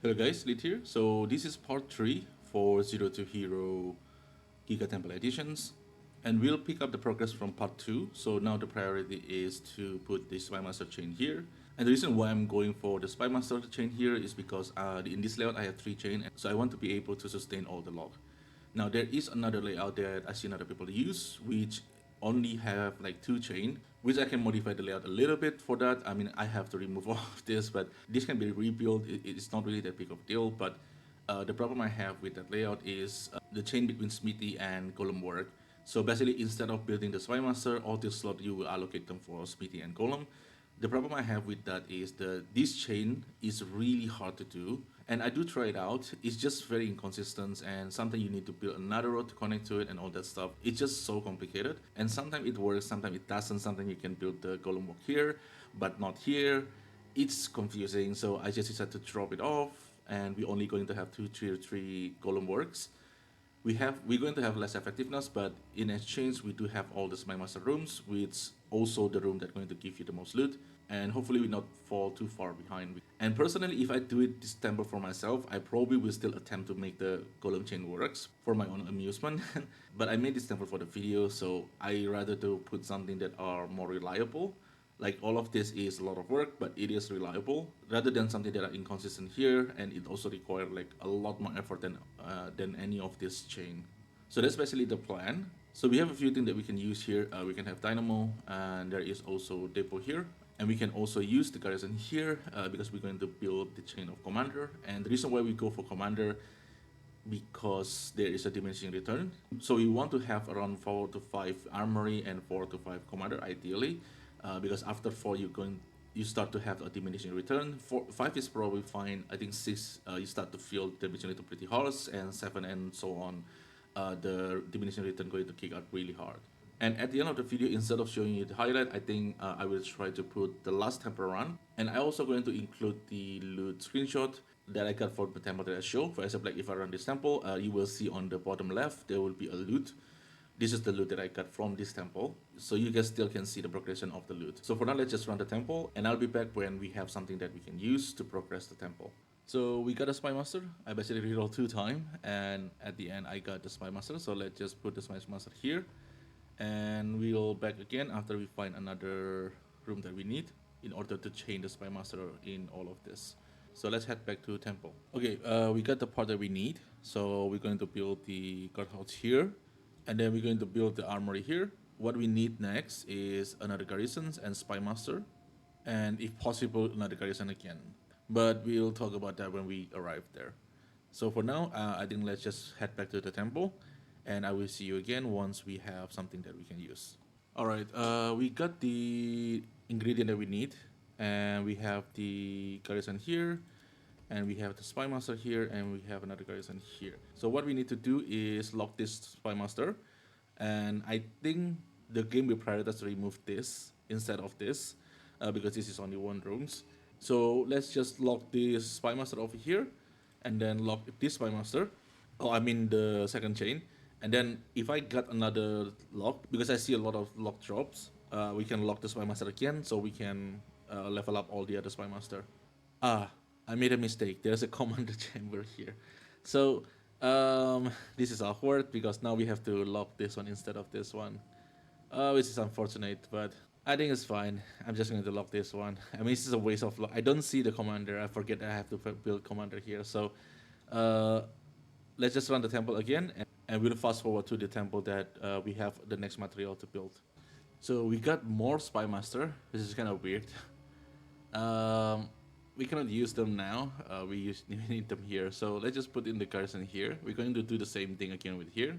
Hello guys, Lit here. So this is part 3 for 0 to Hero Giga Temple Editions. And we'll pick up the progress from part 2. So now the priority is to put the spymaster chain here. And the reason why I'm going for the spymaster chain here is because in this layout I have 3 chain. So I want to be able to sustain all the log. Now there is another layout that I see other people use, which only have like 2 chain, which I can modify the layout a little bit. For that, I mean, I have to remove all of this, but this can be rebuilt. It's not really that big of a deal, but the problem I have with that layout is the chain between Smithy and Golem work. So basically, instead of building the Spymaster, all this slot you will allocate them for Smithy and Golem. The problem I have with that is this chain is really hard to do, and I do try it out. It's just very inconsistent, and sometimes you need to build another road to connect to it and all that stuff. It's just so complicated, and sometimes it works, sometimes it doesn't. Sometimes you can build the golem walk here, but not here. It's confusing, so I just decided to drop it off, and we're only going to have 2 3 golem works. We're going to have less effectiveness, but in exchange we do have all the spy master rooms, which also the room that's going to give you the most loot, and hopefully we not fall too far behind. And personally, if I do it this temple for myself, I probably will still attempt to make the golem chain works for my own amusement. But I made this temple for the video, so I rather to put something that are more reliable. Like all of this is a lot of work, but it is reliable rather than something that are inconsistent here, and it also require like a lot more effort than any of this chain. So that's basically the plan. So we have a few things that we can use here. We can have dynamo, and there is also depot here, and we can also use the garrison here because we're going to build the chain of commander. And the reason why we go for commander, because there is a diminishing return. So we want to have around 4 to 5 armory and 4 to 5 commander ideally, because after 4 you start to have a diminishing return. 5 is probably fine. I think 6 you start to feel diminishing return pretty harsh, and 7 and so on, the diminishing return going to kick out really hard. And at the end of the video, instead of showing you the highlight, I think I will try to put the last temple run. And I also going to include the loot screenshot that I got for the temple that I show. For example, like if I run this temple, you will see on the bottom left, there will be a loot. This is the loot that I got from this temple. So you guys still can see the progression of the loot. So for now, let's just run the temple, and I'll be back when we have something that we can use to progress the temple. So we got a spy master. I basically reroll 2 times, and at the end I got the spy master. So let's just put the spy master here, and we'll back again after we find another room that we need in order to chain the spy master in all of this. So let's head back to temple. Okay, we got the part that we need. So we're going to build the guardhouse here, and then we're going to build the armory here. What we need next is another garrisons and spy master, and if possible another garrison again. But we'll talk about that when we arrive there. So for now, I think let's just head back to the temple, and I will see you again once we have something that we can use. Alright, we got the ingredient that we need, and we have the garrison here, and we have the spy master here, and we have another garrison here. So what we need to do is lock this spy master, and I think the game will prioritize to remove this instead of this, because this is only 1 rooms. So let's just lock this spy master over here, and then lock this spy master. Oh, I mean the second chain. And then if I got another lock, because I see a lot of lock drops, we can lock the spy master again, so we can level up all the other spy master. Ah, I made a mistake. There's a commander chamber here. So this is awkward because now we have to lock this one instead of this one, which is unfortunate, but I think it's fine. I'm just going to lock this one. I mean, this is a waste of lock. I don't see the commander. I forget I have to build commander here. So let's just run the temple again, and we'll fast forward to the temple that we have the next material to build. So we got more spy master. This is kind of weird. We cannot use them now. We need them here. So let's just put in the garrison here. We're going to do the same thing again with here.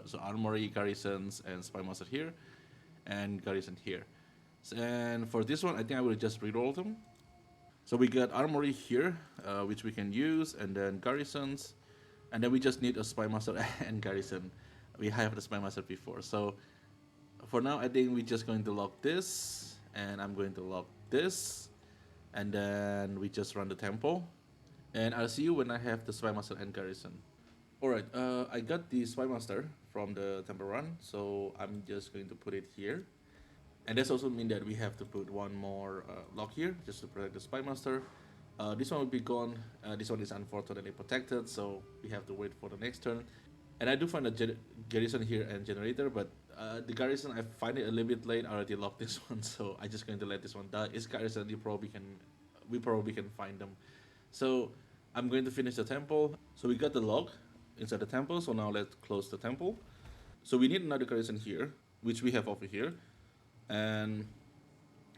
So armory, garrisons, and spy master here, and garrison here. And for this one, I think I will just reroll them. So we got armory here, which we can use, and then garrisons, and then we just need a spy master and garrison. We have the spy master before. So for now, I think we're just going to lock this, and I'm going to lock this, and then we just run the temple, and I'll see you when I have the spy master and garrison. Alright, I got the spy master from the temple run, so I'm just going to put it here. And this also means that we have to put one more lock here just to protect the spy master. This one will be gone. This one is unfortunately protected, so we have to wait for the next turn. And I do find a garrison here and generator, but the garrison I find it a little bit late. I already locked this one, so I'm just going to let this one die. It's garrison. We probably can find them. So I'm going to finish the temple. So we got the log inside the temple. So now let's close the temple. So we need another garrison here, which we have over here, and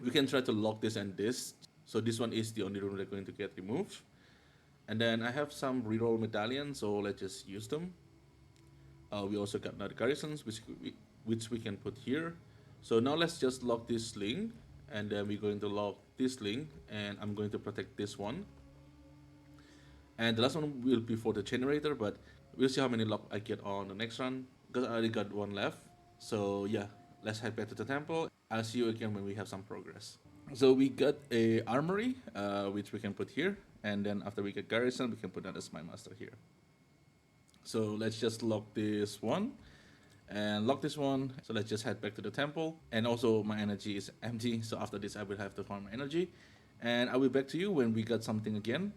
we can try to lock this and this. So this one is the only room that's going to get removed. And then I have some reroll medallions, so let's just use them. We also got another garrisons, which we can put here. So now let's just lock this link, and then we're going to lock this link, and I'm going to protect this one. And the last one will be for the generator, but we'll see how many lock I get on the next run, because I already got one left. So yeah, let's head back to the temple. I'll see you again when we have some progress. So we got a armory, which we can put here, and then after we get garrison, we can put another spymaster here. So let's just lock this one and lock this one. So let's just head back to the temple. And also my energy is empty, so after this I will have to farm my energy. And I will be back to you when we got something again.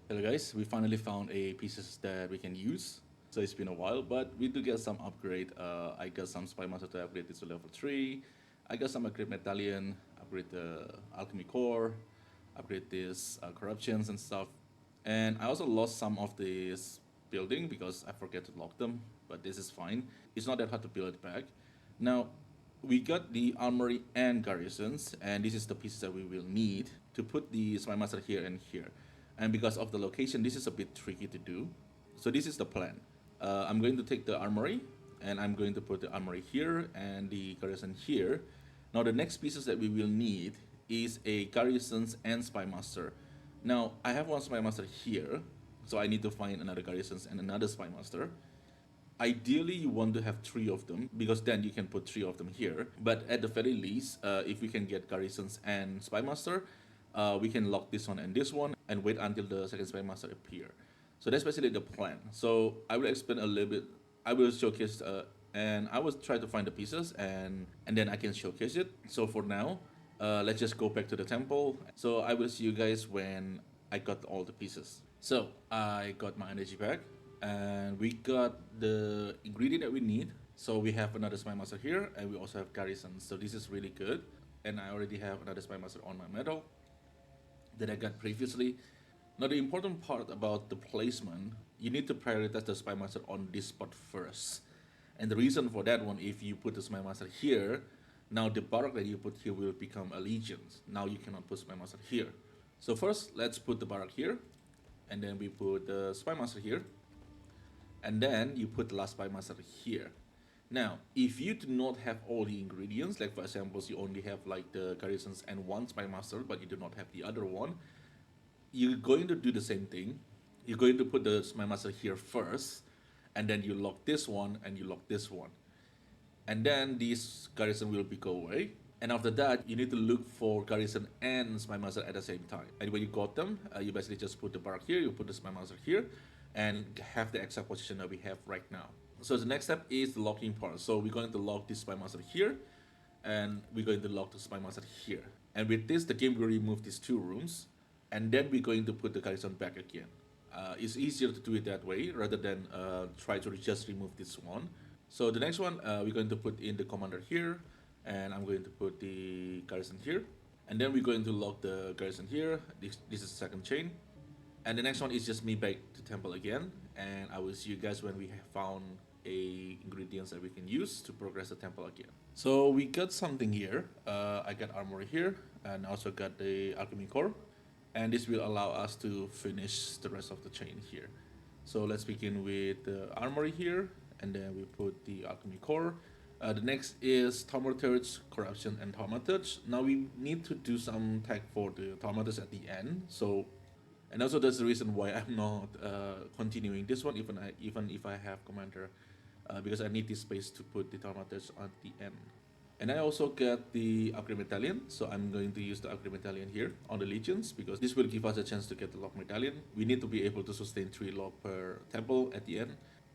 Hello guys, we finally found a pieces that we can use. So it's been a while, but we do get some upgrade. I got some spymaster to upgrade this to level 3. I got some upgrade medallion, upgrade the alchemy core, upgrade this corruptions and stuff. And I also lost some of this building because I forget to lock them, but this is fine. It's not that hard to build it back. Now, we got the armory and garrisons, and this is the pieces that we will need to put the spymaster here and here. And because of the location, this is a bit tricky to do. So this is the plan. I'm going to take the armory, and I'm going to put the armory here and the garrison here. Now the next pieces that we will need is a garrisons and spymaster. Now I have one spymaster here, so I need to find another garrisons and another spymaster. Ideally, you want to have 3 of them, because then you can put 3 of them here. But at the very least, if we can get garrisons and spymaster, we can lock this one and wait until the second spymaster appear. So that's basically the plan. So I will explain a little bit. I will showcase and I will try to find the pieces, and then I can showcase it. So for now, let's just go back to the temple. So I will see you guys when I got all the pieces. So I got my energy back, and we got the ingredient that we need. So we have another spymaster here, and we also have garrisons. So this is really good. And I already have another spymaster on my medal that I got previously. Now the important part about the placement, you need to prioritize the spymaster on this spot first. And the reason for that one, if you put the spymaster here, now the barrack that you put here will become a legion. Now you cannot put spymaster here. So first, let's put the barrack here, and then we put the spymaster here, and then you put the last spymaster here. Now, if you do not have all the ingredients, like for example, you only have like the garrisons and one spymaster, but you do not have the other one, you're going to do the same thing. You're going to put the spymaster here first, and then you lock this one and you lock this one. And then this garrison will be go away. And after that, you need to look for garrison and spymaster at the same time. And when you got them, you basically just put the barrack here, you put the spymaster here, and have the exact position that we have right now. So the next step is the locking part. So we're going to lock this spymaster here, and we're going to lock the spymaster here. And with this, the game will remove these 2 rooms, and then we're going to put the garrison back again. It's easier to do it that way rather than try to just remove this one. So the next one, we're going to put in the commander here, and I'm going to put the garrison here. And then we're going to lock the garrison here. This is the second chain. And the next one is just me back to temple again. And I will see you guys when we have found ingredients that we can use to progress the temple again. So we got something here. I got armory here, and also got the alchemy core. And this will allow us to finish the rest of the chain here. So let's begin with the armory here, and then we put the alchemy core. The next is thaumaturge, corruption, and thaumaturge. Now we need to do some tag for the thaumaturge at the end. So, and also that's the reason why I'm not continuing this one, even if I have commander, because I need this space to put the thaumaturge at the end. And I also get the upgrade medallion, so I'm going to use the upgrade medallion here on the legions, because this will give us a chance to get the lock medallion. We need to be able to sustain 3 lock per temple at the end.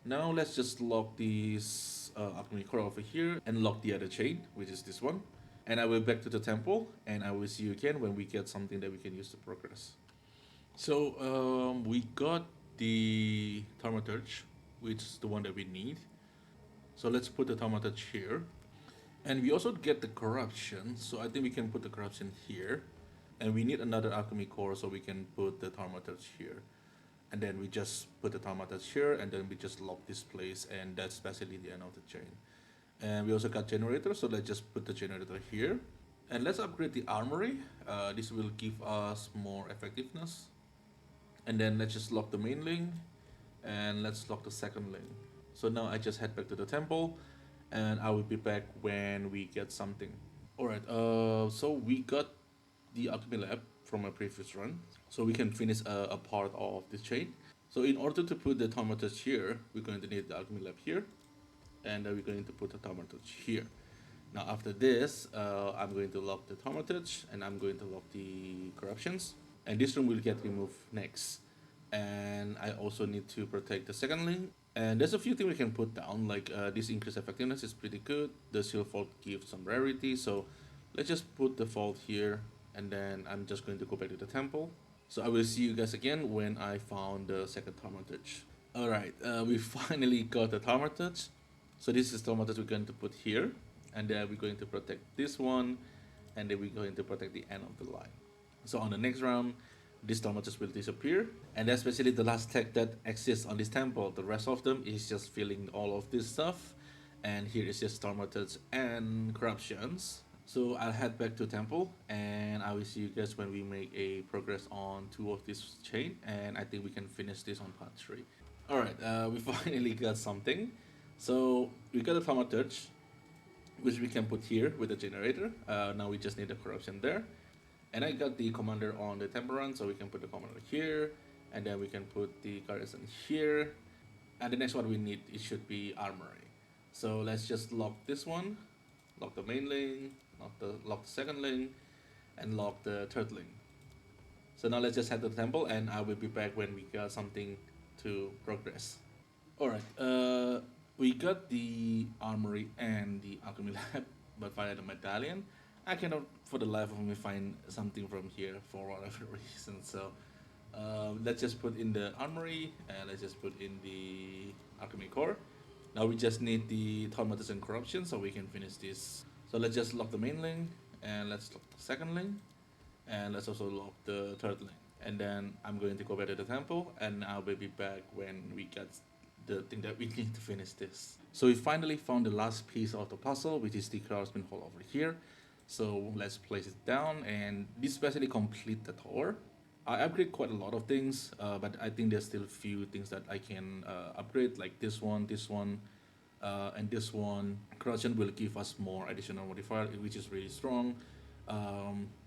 Now let's just lock this alchemy core over here and lock the other chain, which is this one. And I will back to the temple, and I will see you again when we get something that we can use to progress. So we got the thaumaturge, which is the one that we need. So let's put the thaumaturge here. And we also get the corruption, so I think we can put the corruption here. And we need another alchemy core, so we can put the thaumaturge here. And then we just put the thaumaturge here, and then we just lock this place, and that's basically the end of the chain. And we also got generator, so let's just put the generator here. And let's upgrade the armory. This will give us more effectiveness. And then let's just lock the main link, and let's lock the second link. So now I just head back to the temple, and I will be back when we get something. Alright, so we got the alchemy lab from a previous run, so we can finish a part of this chain. So in order to put the thaumaturge here, we're going to need the alchemy lab here, and we're going to put the thaumaturge here. Now after this, I'm going to lock the thaumaturge, and I'm going to lock the corruptions, and this room will get removed next. And I also need to protect the second link. And there's a few things we can put down, like this increased effectiveness is pretty good. The shield vault gives some rarity, so let's just put the vault here, and then I'm just going to go back to the temple. So I will see you guys again when I found the second thaumaturge. Alright, we finally got the thaumaturge. So this is the thaumaturge we're going to put here, and then we're going to protect this one, and then we're going to protect the end of the line. So on the next round, these thaumaturges will disappear, and that's basically the last tech that exists on this temple. The rest of them is just filling all of this stuff, and here is just thaumaturges and corruptions. So I'll head back to temple, and I will see you guys when we make a progress on 2 of this chain, and I think we can finish this on part 3. Alright, we finally got something. So we got a thaumaturge, which we can put here with the generator. Now we just need the corruption there. And I got the commander on the temple run, so we can put the commander here, and then we can put the garrison here. And the next one we need, it should be armory. So let's just lock this one, lock the main lane, lock the second lane, and lock the third lane. So now let's just head to the temple, and I will be back when we got something to progress. Alright, we got the armory and the alchemy lab, but via the medallion. I cannot for the life of me find something from here for whatever reason. So let's just put in the armory, and let's just put in the alchemy core. Now we just need the thaumaturge and corruption, so we can finish this. So let's just lock the main link, and let's lock the second link, and let's also lock the third link. And then I'm going to go back to the temple, and I will be back when we get the thing that we need to finish this. So we finally found the last piece of the puzzle, which is the craftsman hall over here. So let's place it down, and this basically complete the tower. I upgrade quite a lot of things, but I think there's still a few things that I can upgrade, like this one, and this one. Corruption will give us more additional modifier, which is really strong.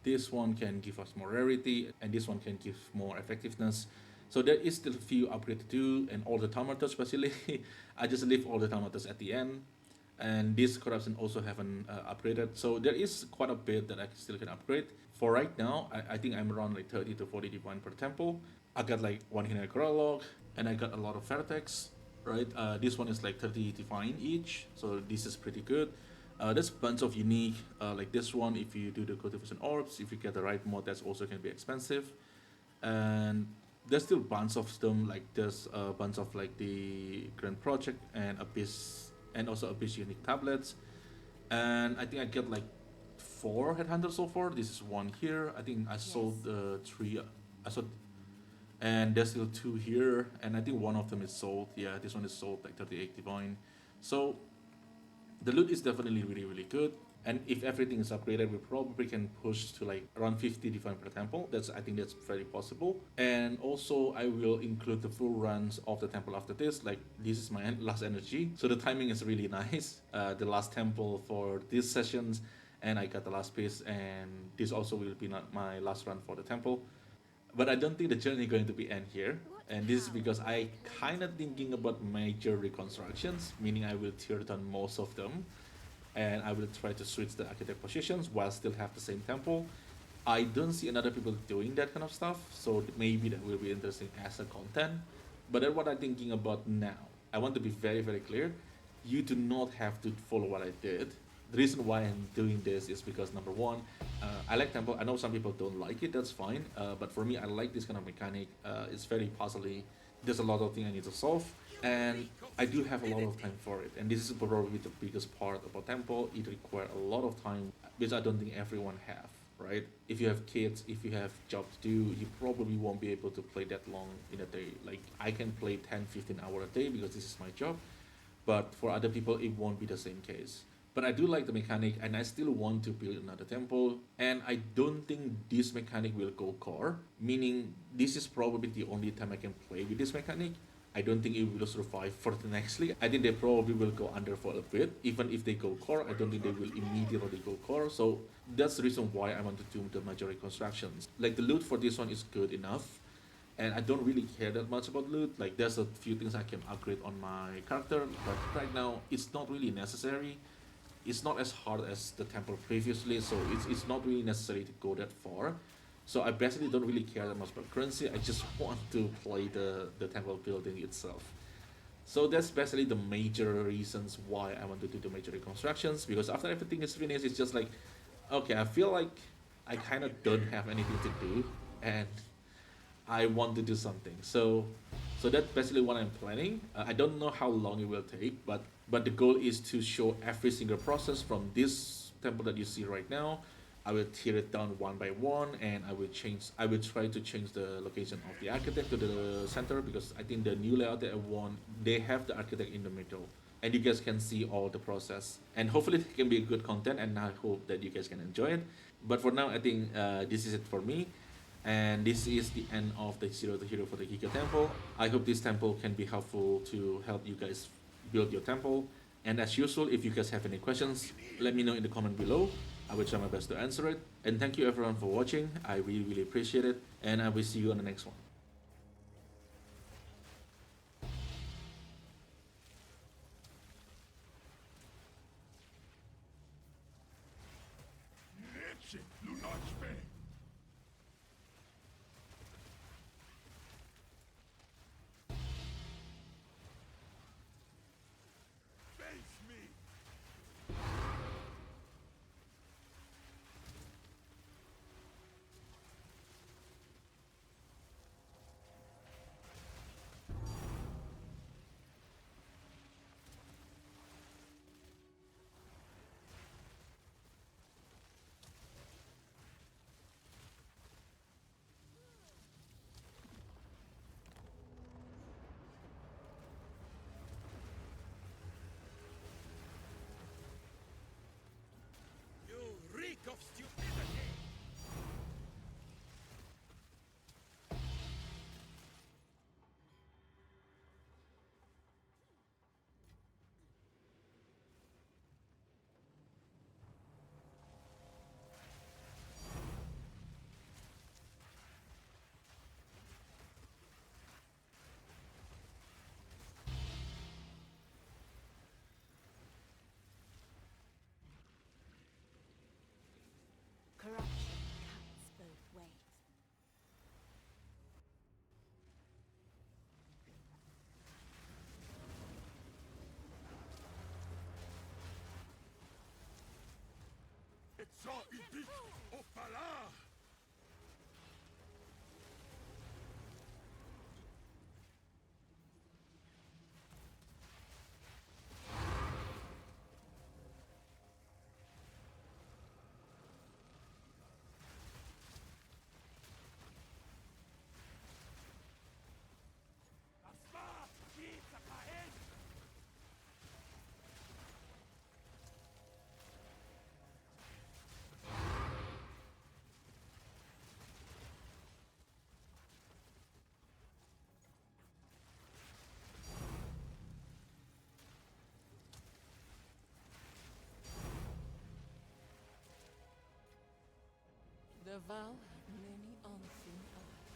This one can give us more rarity, and this one can give more effectiveness. So there is still a few upgrades to do, and all the thaumaturges especially. I just leave all the thaumaturges at the end, and this corruption also haven't upgraded. So there is quite a bit that I still can upgrade. For right now, I think I'm around like 30 to 40 divine per temple. I got like 1 hidden log, and I got a lot of vertex, right? This one is like 30 divine each, so this is pretty good. There's a bunch of unique, like this one, if you do the cultivation orbs, if you get the right mod, that's also can be expensive. And there's still bunch of them, like there's a bunch of like the Grand Project and Abyss, and also Abyss unique tablets. And I think I get like 4 headhunters so far. This is one here. I think I sold 3. I sold, and there's still 2 here, and I think one of them is sold. Yeah, this one is sold like 38 divine. So the loot is definitely really really good, and if everything is upgraded, we probably can push to like around 50 divine per temple. I think that's very possible. And also I will include the full runs of the temple after this. Like this is my last energy, so the timing is really nice. The last temple for these sessions, and I got the last piece, and this also will be not my last run for the temple. But I don't think the journey is going to be end here. And this is because I kind of thinking about major reconstructions, meaning I will tear down most of them, and I will try to switch the architect positions while still have the same temple. I don't see another people doing that kind of stuff, so maybe that will be interesting as a content. But that's what I'm thinking about now. I want to be very very clear. You do not have to follow what I did. the reason why I'm doing this is because number one, I like tempo. I know some people don't like it. That's fine. But for me, I like this kind of mechanic. It's very puzzly. There's a lot of things I need to solve, and I do have a lot of time for it. And this is probably the biggest part about tempo. It requires a lot of time, which I don't think everyone have. Right? If you have kids, if you have job to do, you probably won't be able to play that long in a day. Like I can play 10, 15 hours a day because this is my job, but for other people it won't be the same case. But I do like the mechanic, and I still want to build another temple, and I don't think this mechanic will go core, meaning this is probably the only time I can play with this mechanic. I don't think it will survive for the next league. I think they probably will go under for a bit. Even if they go core, I don't think they will immediately go core. So that's the reason why I want to do the major reconstructions. Like the loot for this one is good enough, and I don't really care that much about loot. Like there's a few things I can upgrade on my character, but right now it's not really necessary. It's not as hard as the temple previously, so it's not really necessary to go that far. So I basically don't really care that much about currency. I just want to play the temple building itself. So that's basically the major reasons why I want to do the major reconstructions, because after everything is finished, it's just like, okay, I feel like I kind of don't have anything to do, and I want to do something. So that's basically what I'm planning. I don't know how long it will take, but the goal is to show every single process from this temple that you see right now. I will tear it down one by one, and I will change. I will try to change the location of the architect to the center, because I think the new layout that I want, they have the architect in the middle, and you guys can see all the process. And hopefully it can be good content, and I hope that you guys can enjoy it. But for now, I think this is it for me. And this is the end of the Zero to Hero for the Giga Temple. I hope this temple can be helpful to help you guys build your temple. And as usual, if you guys have any questions, let me know in the comment below. I will try my best to answer it. And thank you everyone for watching. I really, really appreciate it. And I will see you on the next one. Of stupidity! Corruption cuts both ways. Exile Ibit au Falar! The vow had many unseen eyes.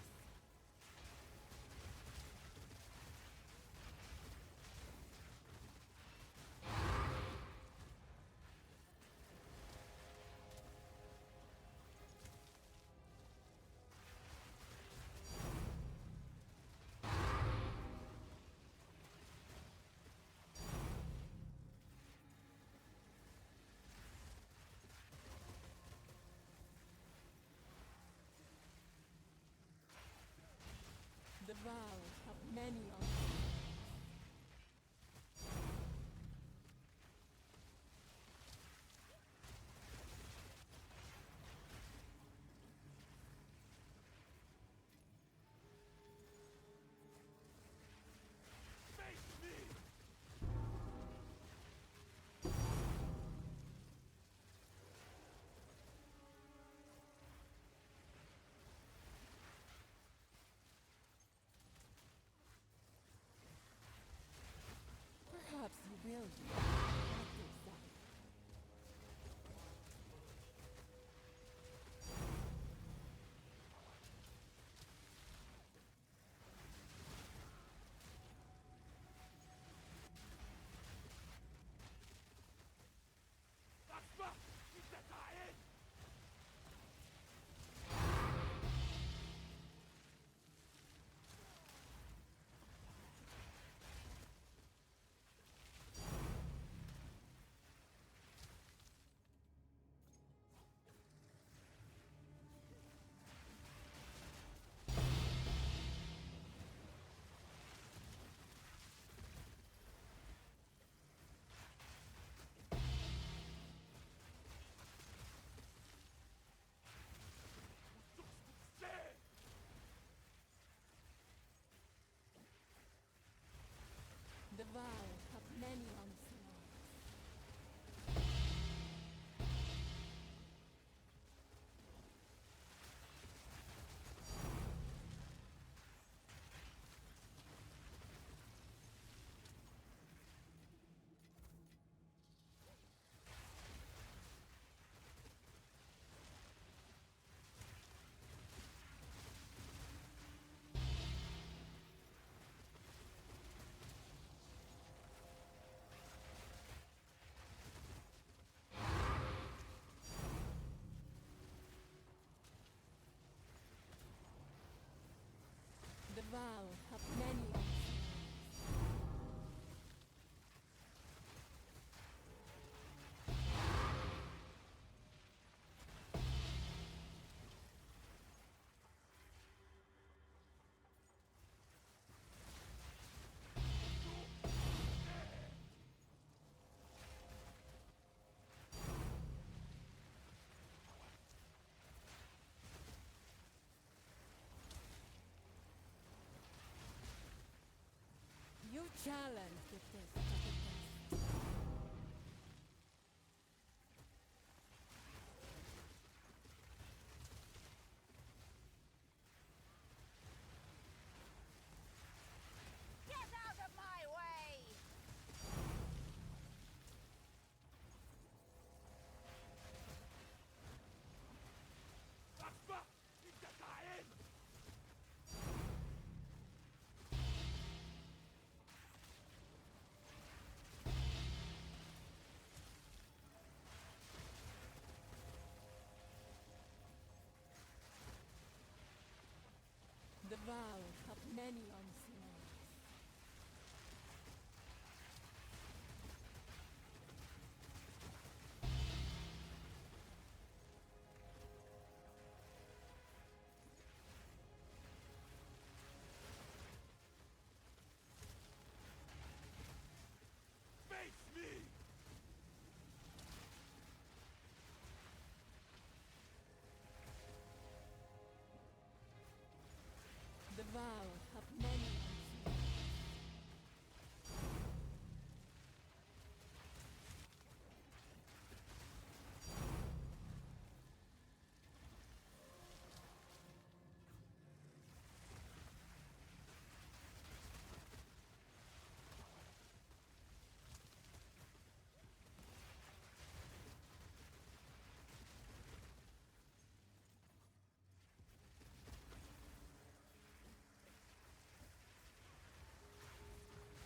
challenge the test of the test. Get out of my way! Wachsma! Hinter dahin! The vow of many unseen eyes. Face me! The vow of many unseen eyes.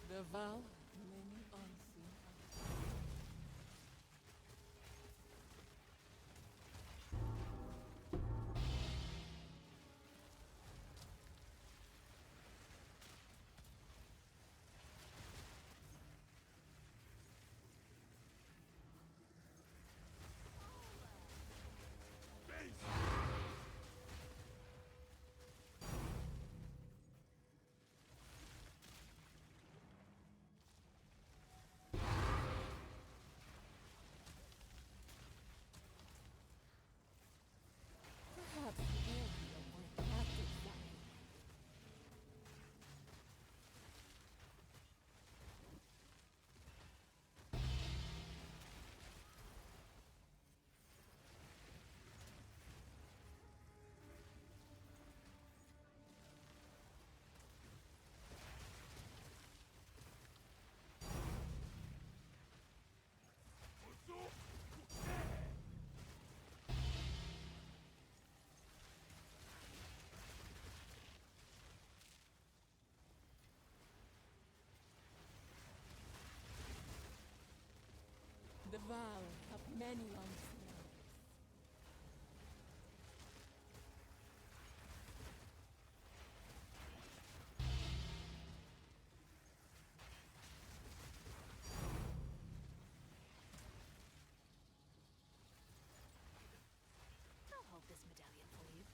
The vow of many unseen eyes. Face! Perhaps you will be a more active side. Und so? The vow of many unseen eyes. I'll hold this medallion for you.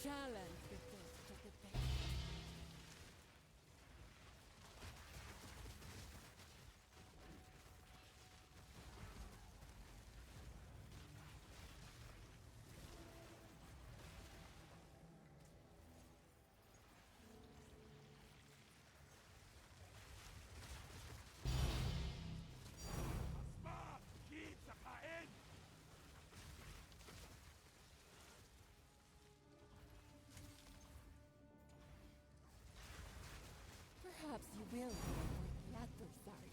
challenge the best of the best. Spar! Cheatsheet! Perhaps you will be a worthy adversary.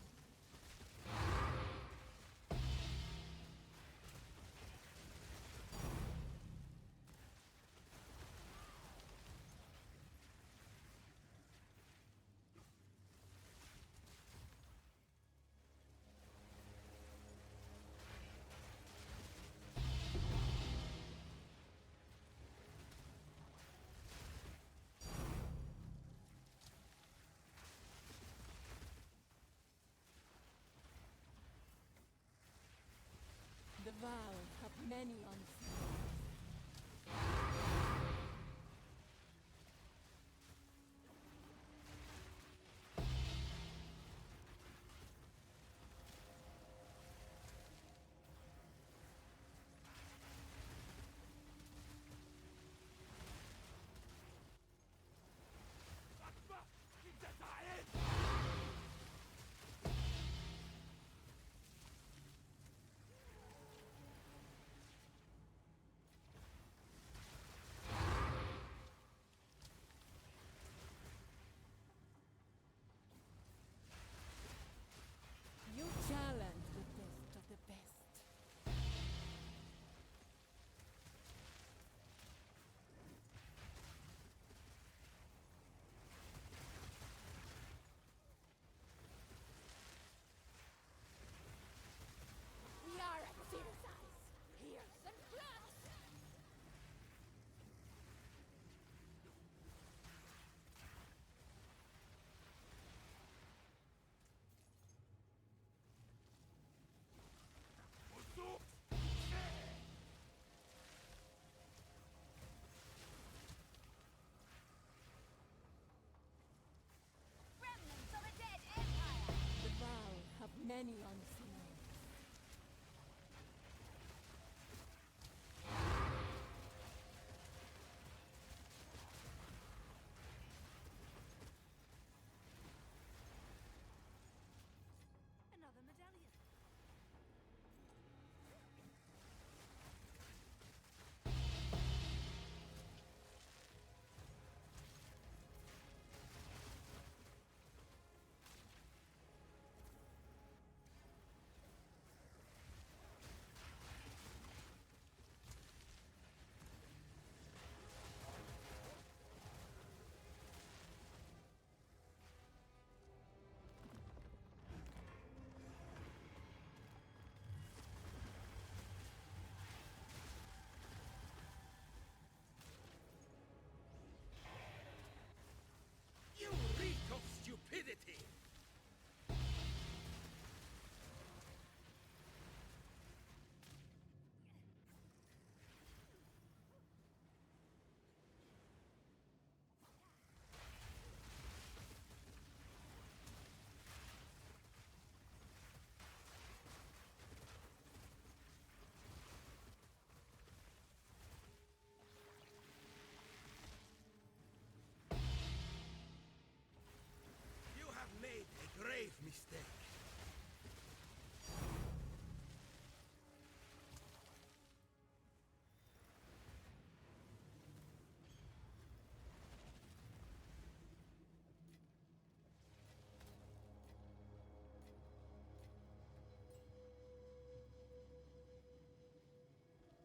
The vow have many unseen. Akbar! Cheatsheet! You challenge the best of the best. We are citizens. Here's and glass. Usu! Remnants of a dead empire. The vow have many unseen.